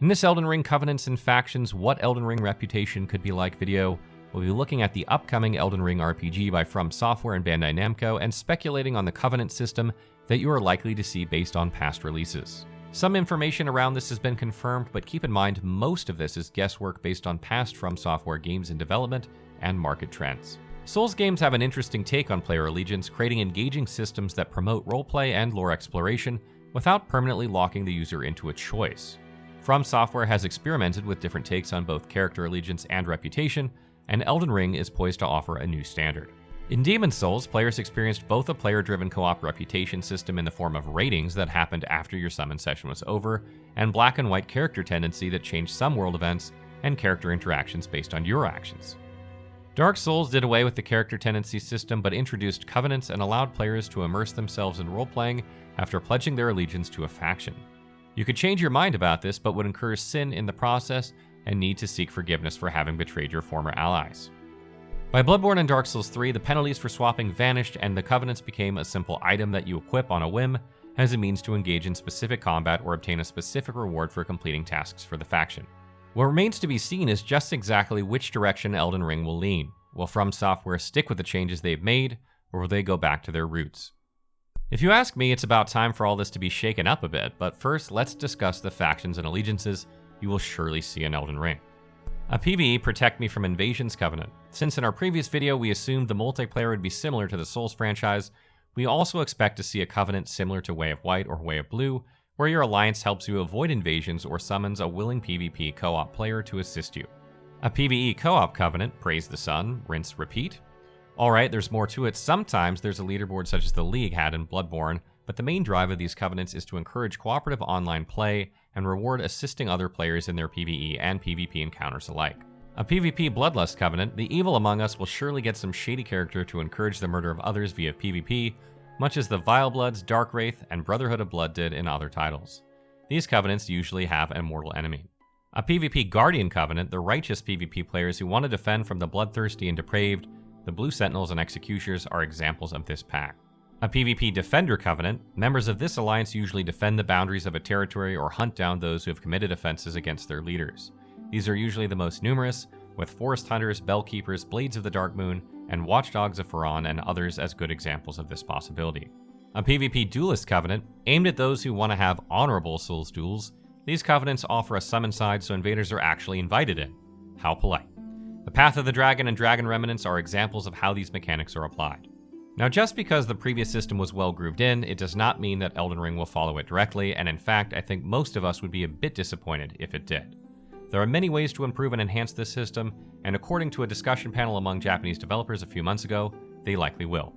In this Elden Ring Covenants and Factions What Elden Ring Reputation Could Be Like video, we'll be looking at the upcoming Elden Ring RPG by From Software and Bandai Namco and speculating on the Covenant system that you are likely to see based on past releases. Some information around this has been confirmed, but keep in mind most of this is guesswork based on past From Software games in development and market trends. Souls games have an interesting take on player allegiance, creating engaging systems that promote roleplay and lore exploration without permanently locking the user into a choice. From Software has experimented with different takes on both character allegiance and reputation, and Elden Ring is poised to offer a new standard. In Demon's Souls, players experienced both a player-driven co-op reputation system in the form of ratings that happened after your summon session was over, and black and white character tendency that changed some world events and character interactions based on your actions. Dark Souls did away with the character tendency system but introduced covenants and allowed players to immerse themselves in role-playing after pledging their allegiance to a faction. You could change your mind about this, but would incur sin in the process and need to seek forgiveness for having betrayed your former allies. By Bloodborne and Dark Souls 3, the penalties for swapping vanished and the covenants became a simple item that you equip on a whim as a means to engage in specific combat or obtain a specific reward for completing tasks for the faction. What remains to be seen is just exactly which direction Elden Ring will lean. Will From Software stick with the changes they've made, or will they go back to their roots? If you ask me, it's about time for all this to be shaken up a bit, but first let's discuss the factions and allegiances you will surely see in Elden Ring. A PvE Protect Me from Invasions Covenant. Since in our previous video we assumed the multiplayer would be similar to the Souls franchise, we also expect to see a covenant similar to Way of White or Way of Blue, where your alliance helps you avoid invasions or summons a willing PvP co-op player to assist you. A PvE co-op covenant, Praise the Sun, Rinse, Repeat. Alright, there's more to it. Sometimes there's a leaderboard such as the League had in Bloodborne, but the main drive of these covenants is to encourage cooperative online play and reward assisting other players in their PvE and PvP encounters alike. A PvP Bloodlust covenant, the evil among us will surely get some shady character to encourage the murder of others via PvP, much as the Vile Bloods, Dark Wraith, and Brotherhood of Blood did in other titles. These covenants usually have a mortal enemy. A PvP Guardian covenant, the righteous PvP players who want to defend from the bloodthirsty and depraved, the Blue Sentinels and Executioners are examples of this pack. A PvP Defender covenant, members of this alliance usually defend the boundaries of a territory or hunt down those who have committed offenses against their leaders. These are usually the most numerous, with Forest Hunters, Bellkeepers, Blades of the Dark Moon, and Watchdogs of Faron and others as good examples of this possibility. A PvP Duelist covenant, aimed at those who want to have honorable Souls duels. These covenants offer a summon side so invaders are actually invited in. How polite. The Path of the Dragon and Dragon Remnants are examples of how these mechanics are applied. Now, just because the previous system was well grooved in, it does not mean that Elden Ring will follow it directly, and in fact, I think most of us would be a bit disappointed if it did. There are many ways to improve and enhance this system, and according to a discussion panel among Japanese developers a few months ago, they likely will.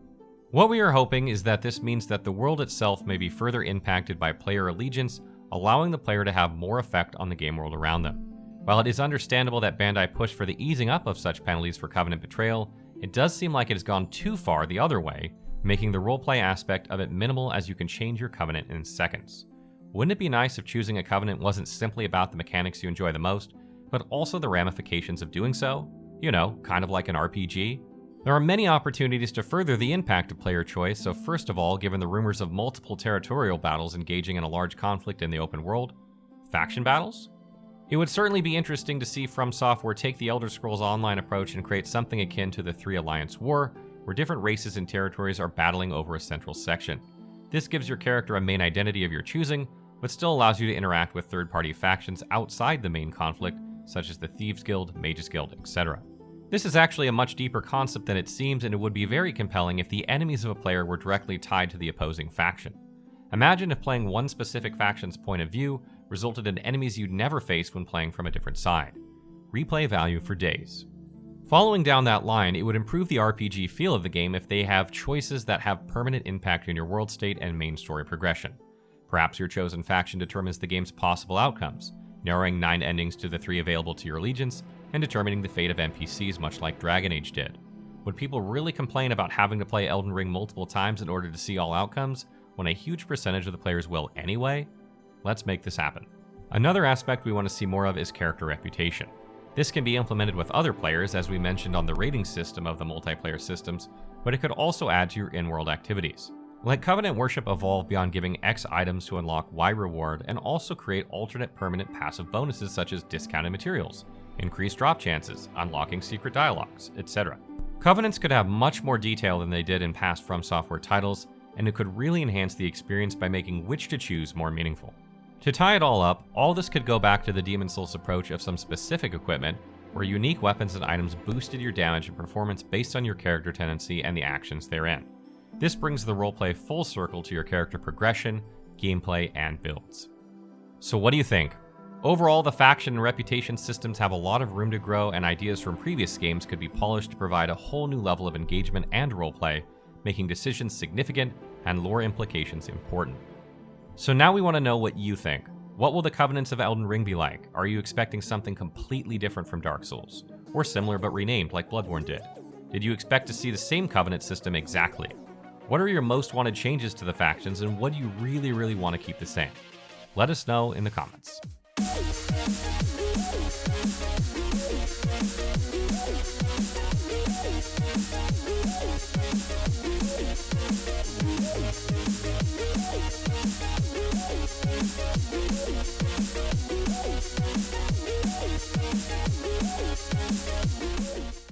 What we are hoping is that this means that the world itself may be further impacted by player allegiance, allowing the player to have more effect on the game world around them. While it is understandable that Bandai pushed for the easing up of such penalties for Covenant betrayal, it does seem like it has gone too far the other way, making the roleplay aspect of it minimal as you can change your Covenant in seconds. Wouldn't it be nice if choosing a Covenant wasn't simply about the mechanics you enjoy the most, but also the ramifications of doing so? You know, kind of like an RPG? There are many opportunities to further the impact of player choice, so first of all, given the rumors of multiple territorial battles engaging in a large conflict in the open world, faction battles? It would certainly be interesting to see From Software take the Elder Scrolls Online approach and create something akin to the Three Alliance War, where different races and territories are battling over a central section. This gives your character a main identity of your choosing, but still allows you to interact with third-party factions outside the main conflict, such as the Thieves Guild, Mages Guild, etc. This is actually a much deeper concept than it seems, and it would be very compelling if the enemies of a player were directly tied to the opposing faction. Imagine if playing one specific faction's point of view resulted in enemies you'd never face when playing from a different side. Replay value for days. Following down that line, it would improve the RPG feel of the game if they have choices that have permanent impact in your world state and main story progression. Perhaps your chosen faction determines the game's possible outcomes, narrowing 9 endings to the 3 available to your allegiance, and determining the fate of NPCs much like Dragon Age did. Would people really complain about having to play Elden Ring multiple times in order to see all outcomes, when a huge percentage of the players will anyway? Let's make this happen. Another aspect we want to see more of is character reputation. This can be implemented with other players, as we mentioned on the rating system of the multiplayer systems, but it could also add to your in-world activities. Let Covenant worship evolve beyond giving X items to unlock Y reward, and also create alternate permanent passive bonuses such as discounted materials, increased drop chances, unlocking secret dialogues, etc. Covenants could have much more detail than they did in past From Software titles, and it could really enhance the experience by making which to choose more meaningful. To tie it all up, all this could go back to the Demon's Souls approach of some specific equipment, where unique weapons and items boosted your damage and performance based on your character tendency and the actions therein. This brings the roleplay full circle to your character progression, gameplay, and builds. So what do you think? Overall, the faction and reputation systems have a lot of room to grow, and ideas from previous games could be polished to provide a whole new level of engagement and roleplay, making decisions significant and lore implications important. So now we want to know what you think. What will the Covenants of Elden Ring be like? Are you expecting something completely different from Dark Souls? Or similar but renamed like Bloodborne did? Did you expect to see the same Covenant system exactly? What are your most wanted changes to the factions, and what do you really want to keep the same? Let us know in the comments.